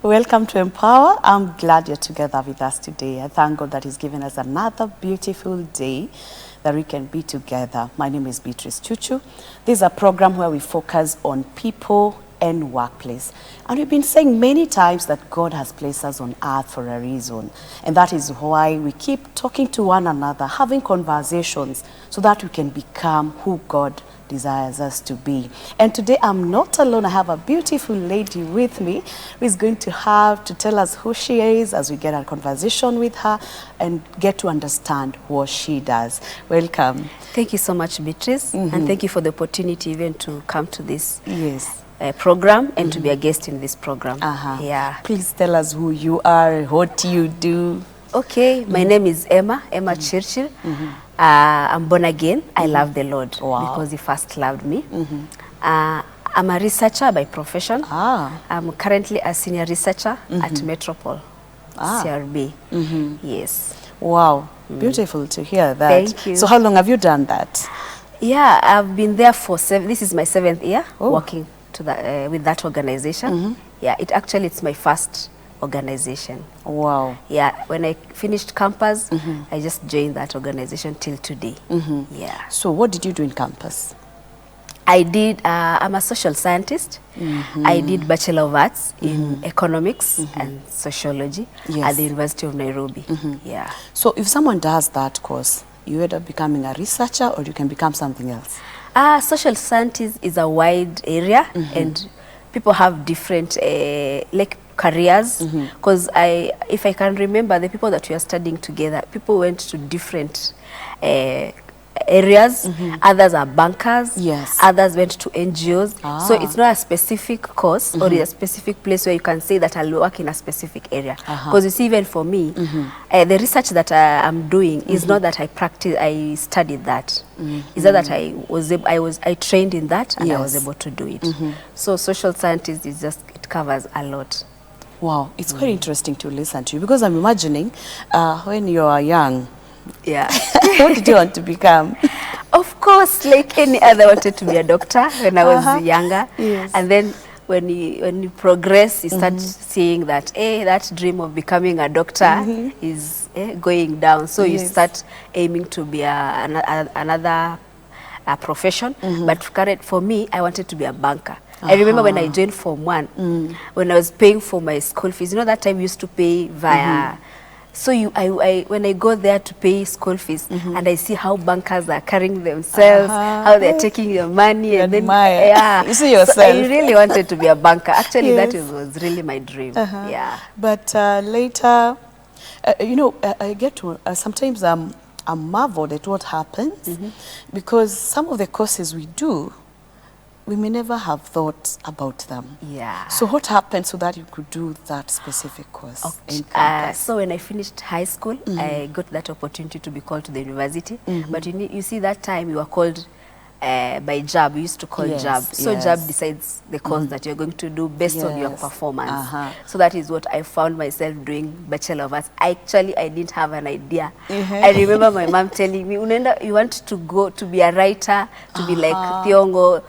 Welcome to Empower. I'm glad you're together with us today. I thank God that He's given us another beautiful day that we can be together. My name is Beatrice Chuchu. This is a program where we focus on people and workplace. And we've been saying many times that God has placed us on earth for a reason. And that is why we keep talking to one another, having conversations so that we can become who God desires us to be. And today I'm not alone. I have a beautiful lady with me who is going to have to tell us who she is as we get a conversation with her and get to understand what she does. Welcome. Thank you so much, Beatrice, and thank you for the opportunity even to come to this program and to be a guest in this program. Yeah. Please tell us who you are, what you do. Okay, my name is Emma Churchill. I'm born again. I love the Lord because He first loved me. I'm a researcher by profession. I'm currently a senior researcher at Metropole, CRB. Yes. Wow, beautiful to hear that. Thank you. So how long have you done that? Yeah, I've been there for this is my 7th year working to with that organization. Yeah, it's my first organization. Wow. Yeah, when I finished campus, I just joined that organization till today. Yeah. So what did you do in campus? I did, I'm a social scientist. I did Bachelor of Arts in Economics and Sociology at the University of Nairobi. Yeah. So if someone does that course, you end up becoming a researcher or you can become something else? Social scientist is a wide area and people have different careers, because if I can remember, the people that we are studying together, people went to different areas. Others are bankers. Others went to NGOs. So it's not a specific course or a specific place where you can say that I'll work in a specific area. Because you see, even for me, the research that I'm doing is not that I studied that. It's not that I trained in that and I was able to do it. So social scientist is it covers a lot. Wow, it's quite interesting to listen to you, because I'm imagining when you are young, what did you want to become? Of course, like any other, I wanted to be a doctor when I was younger. And then when you progress, you start seeing that that dream of becoming a doctor is going down. So you start aiming to be another profession. But for me, I wanted to be a banker. I remember when I joined Form 1, when I was paying for my school fees. You know, that time we used to pay via... So when I go there to pay school fees and I see how bankers are carrying themselves, how they're taking your money, and then you see yourself. So I really wanted to be a banker. Actually, that was really my dream. Yeah. But later, you know, I get to sometimes I'm marveled at what happens because some of the courses we do, we may never have thought about them. Yeah. So what happened so that you could do that specific course in campus? So when I finished high school, I got that opportunity to be called to the university. But you see, that time you were called by JAB. We used to call JAB. So JAB decides the course that you're going to do based on your performance. So that is what I found myself doing, Bachelor of Arts. I didn't have an idea. I remember my mom telling me, Unenda, you want to go to be a writer, to be like Thiongo.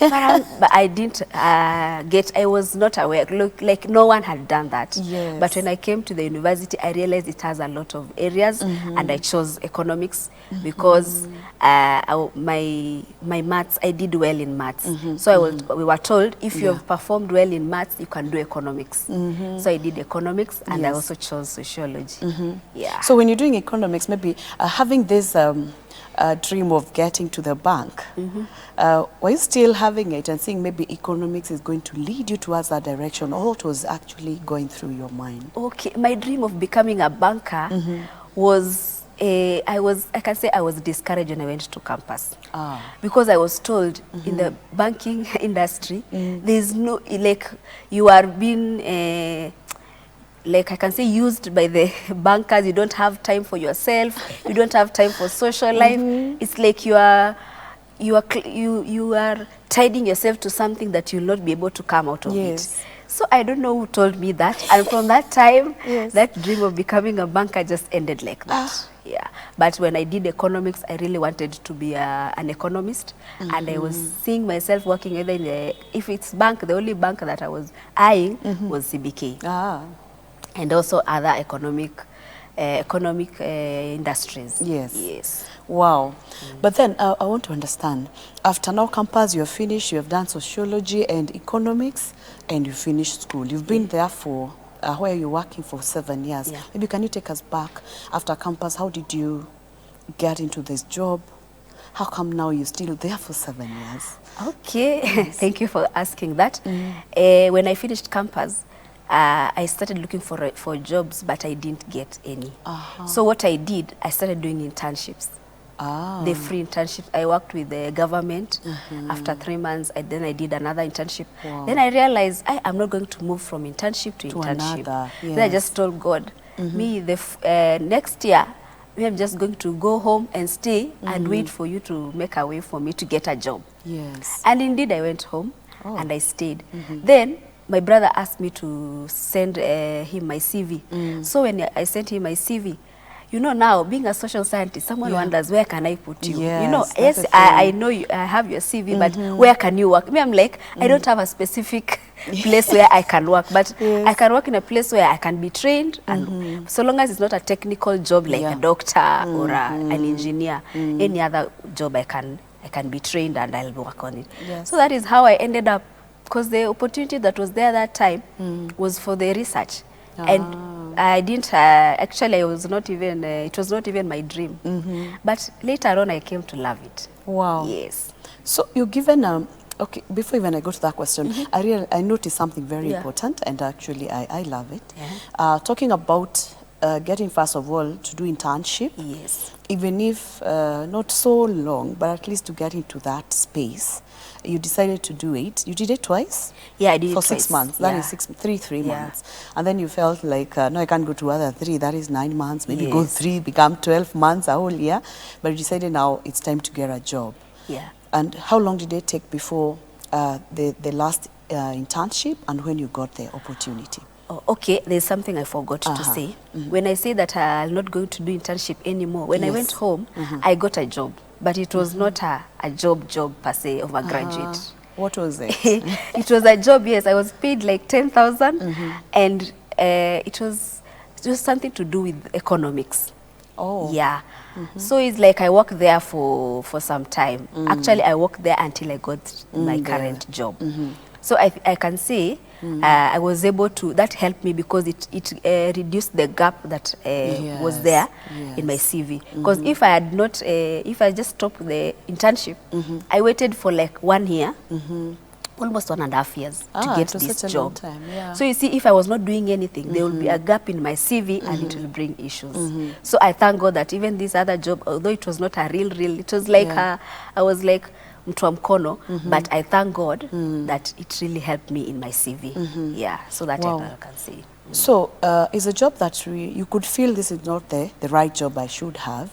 But I didn't I was not aware. Look, like no one had done that. But when I came to the university, I realized it has a lot of areas, and I chose economics because my maths, I did well in maths. So we were told, if you have performed well in maths, you can do economics. So I did economics, and I also chose sociology. Yeah. So when you're doing economics, maybe having this dream of getting to the bank, were you still having it and seeing maybe economics is going to lead you towards that direction, or what was actually going through your mind? Okay, my dream of becoming a banker was, I can say I was discouraged when I went to campus. Because I was told in the banking industry, there's no, like, you are being like I can say used by the bankers. You don't have time for yourself. You don't have time for social life. It's like you are tidying yourself to something that you'll not be able to come out of it. So I don't know who told me that. And from that time, that dream of becoming a banker just ended like that. Yeah, but when I did economics, I really wanted to be an economist, and I was seeing myself working either in the, if it's bank, the only bank that I was eyeing was CBK, and also other economic industries. Yes. Yes. Wow. But then I want to understand, after now campus, you have finished, you have done sociology and economics, and you finished school. You've been there for, where you're working for 7 years. Yeah. Maybe can you take us back after campus? How did you get into this job? How come now you're still there for 7 years? Okay, thank you for asking that. When I finished campus, I started looking for jobs, but I didn't get any. So what I did, I started doing internships. The free internships. I worked with the government. After 3 months, then I did another internship. Then I realized I'm not going to move from internship to internship. Another, yes. Then I just told God, me, next year, I'm just going to go home and stay and wait for you to make a way for me to get a job. Yes. And indeed, I went home and I stayed. Then my brother asked me to send him my CV. So when I sent him my CV, you know, now being a social scientist, someone wonders, where can I put you? Yes, you know, that's yes, I know you, I have your CV, but where can you work? Me, I'm like, I don't have a specific place where I can work, but I can work in a place where I can be trained, and so long as it's not a technical job like a doctor or an engineer, any other job I can be trained and I'll work on it. Yes. So that is how I ended up, because the opportunity that was there that time was for the research. And I didn't, actually I was not even, it was not even my dream. But later on I came to love it. Wow. Yes. So you're given, okay, before even I go to that question, I noticed something very important, and actually I love it. Talking about getting, first of all, to do internship. Yes. Even if not so long, but at least to get into that space. You decided to do it. You did it twice? Yeah, I did it for twice. 6 months. That is 3 months. And then you felt like, no, I can't go to other 3. That is 9 months. Maybe go 3, become 12 months, a whole year. But you decided now it's time to get a job. Yeah. And how long did it take before the last internship, and when you got the opportunity? Oh, okay, there's something I forgot to say. When I say that I'm not going to do internship anymore, when I went home, I got a job. But it was not a job per se of a graduate. What was it? It was a job, yes. I was paid like 10,000, and it was something to do with economics. Oh. Yeah. So it's like I worked there for some time. Actually, I worked there until I got my current job. So I can say I was able to, that helped me because it reduced the gap that was there in my CV. Because if I had not, if I just stopped the internship, I waited for like 1 year, almost 1.5 years to get this job. So you see, if I was not doing anything, there will be a gap in my CV and it will bring issues. So I thank God that even this other job, although it was not a real, it was like, I was like, mtu wa mkono, but I thank God that it really helped me in my CV. Yeah, so that I can say. So it's a job that you could feel this is not the right job I should have,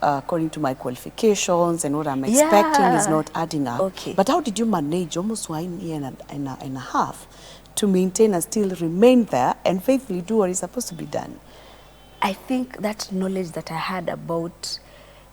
according to my qualifications and what I'm expecting is not adding up. Okay. But how did you manage almost 1 year and a half to maintain and still remain there and faithfully do what is supposed to be done? I think that knowledge that I had about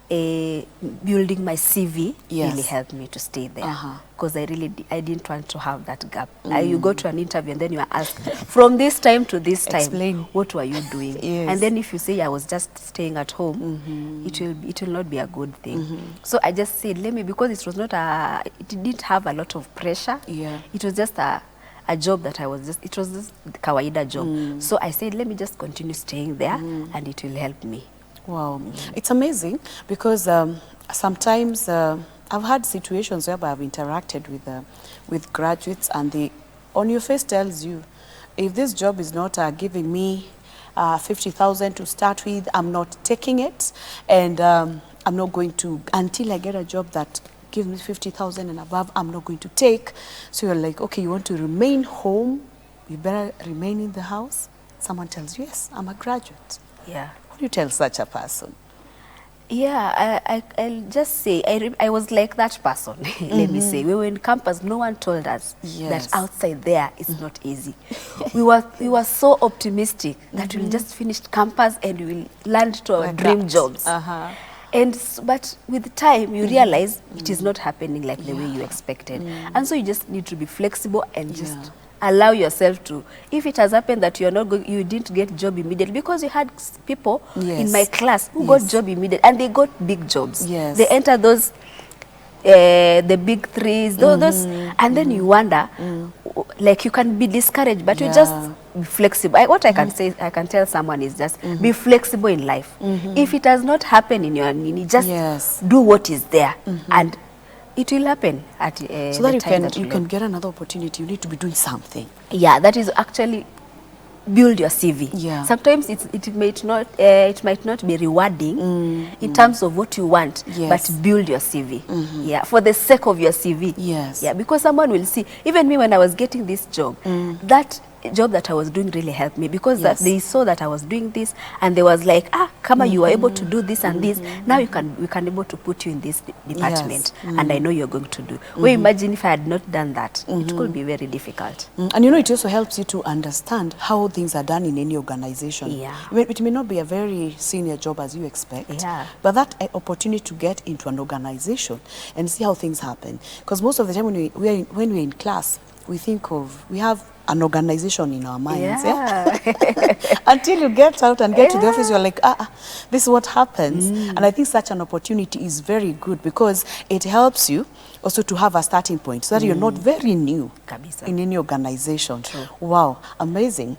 building my CV really helped me to stay there, because I didn't want to have that gap. You go to an interview and then you are asked, from this time to this time, explain, what were you doing? And then if you say I was just staying at home, it will not be a good thing. So I just said, let me, because it was not it didn't have a lot of pressure. It was just a job that it was just kawaida job. So I said, let me just continue staying there and it will help me. Wow, it's amazing because sometimes I've had situations whereby I've interacted with graduates, and on your face tells you, if this job is not giving me 50,000 to start with, I'm not taking it, and I'm not going to, until I get a job that gives me 50,000 and above, I'm not going to take. So you're like, okay, you want to remain home, you better remain in the house. Someone tells you, yes, I'm a graduate. Yeah. What do you tell such a person? Yeah, I'll just say, I was like that person, let me say. We were in campus, no one told us that outside there it's not easy. We were so optimistic that we'll just finish campus and we'll land to our dream jobs. But with time, you realize it is not happening like the way you expected. And so you just need to be flexible and just allow yourself to. If it has happened that you're not you didn't get job immediately, because you had people in my class who got job immediately, and they got big jobs. They enter those the big threes, those, and then you wonder, like, you can be discouraged, but you just be flexible. What I can say, I can tell someone is just be flexible in life. If it has not happened in your nini, just do what is there, and it will happen at so that you can get another opportunity. You need to be doing something. Yeah, that is actually build your CV. Yeah. Sometimes it might not be rewarding in terms of what you want, but build your CV. Yeah, for the sake of your CV. Yes. Yeah, because someone will see. Even me, when I was getting this job, that job that I was doing really helped me, because that they saw that I was doing this, and they was like, Kama, you are able to do this and this. Now we can able to put you in this department, and I know you're going to do. Well, imagine if I had not done that, it could be very difficult. And you know, it also helps you to understand how things are done in any organization. Yeah. It may not be a very senior job as you expect, but that opportunity to get into an organization and see how things happen. Because most of the time when we're in class, we have an organization in our minds. Until you get out and get to the office, you're like, this is what happens. And I think such an opportunity is very good, because it helps you also to have a starting point, so that you're not very new in any organization. Wow, amazing.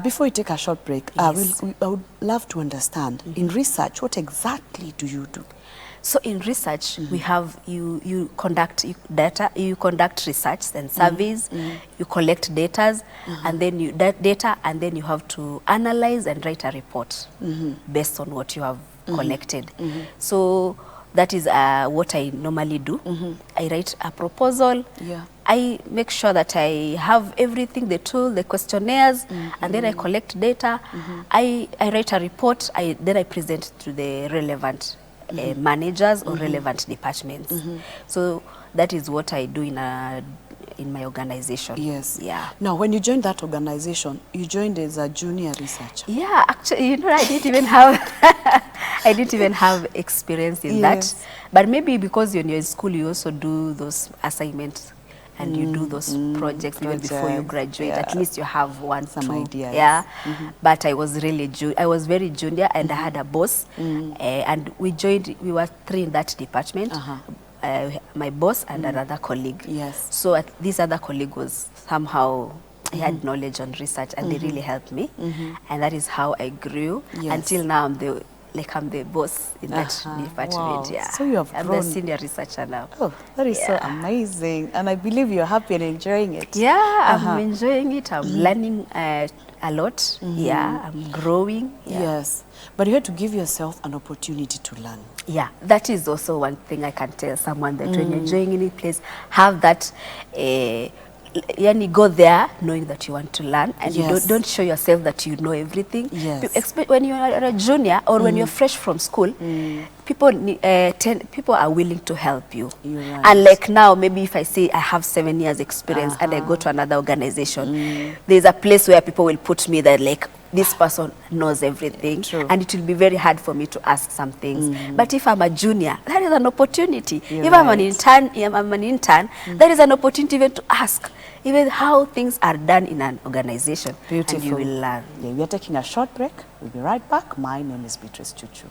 Before we take a short break, I would love to understand, in research, what exactly do you do? So in research, we have you conduct research and surveys, you collect data, and then you have to analyze and write a report based on what you have collected. So that is what I normally do. I write a proposal. I make sure that I have everything, the tool, the questionnaires, and then I collect data. I write a report. Then I present to the relevant managers or relevant departments. So that is what I do in my organization. Yes. Yeah. Now, when you joined that organization, you joined as a junior researcher. Yeah, actually, you know, I didn't even have experience in that. But maybe because when you're in school, you also do those assignments and you do those projects even before you graduate. At least you have some ideas. Yeah. But I was very junior, and I had a boss, and we were 3 in that department. My boss and another colleague. Yes. So this other colleague was somehow, he had knowledge on research, and they really helped me, and that is how I grew until now. I'm the boss in that department. Wow. Yeah. So you have grown. I'm the senior researcher now. Oh, that is so amazing. And I believe you're happy and enjoying it. Yeah, I'm enjoying it. I'm learning a lot. Yeah, I'm growing. Yeah. Yes. But you had to give yourself an opportunity to learn. Yeah, that is also one thing I can tell someone, that when you're joining any place, have that go there knowing that you want to learn, and you don't show yourself that you know everything. When you are a junior or when you're fresh from school, people are willing to help you. And like now, maybe if I say I have 7 years experience and I go to another organization, there's a place where people will put me that, like, this person knows everything, and it will be very hard for me to ask some things. But if I'm a junior, that is an opportunity. If I'm an intern, that is an opportunity even to ask even how things are done in an organization. Beautiful. And you will learn. We are taking a short break. We'll be right back. My name is Beatrice Chuchu.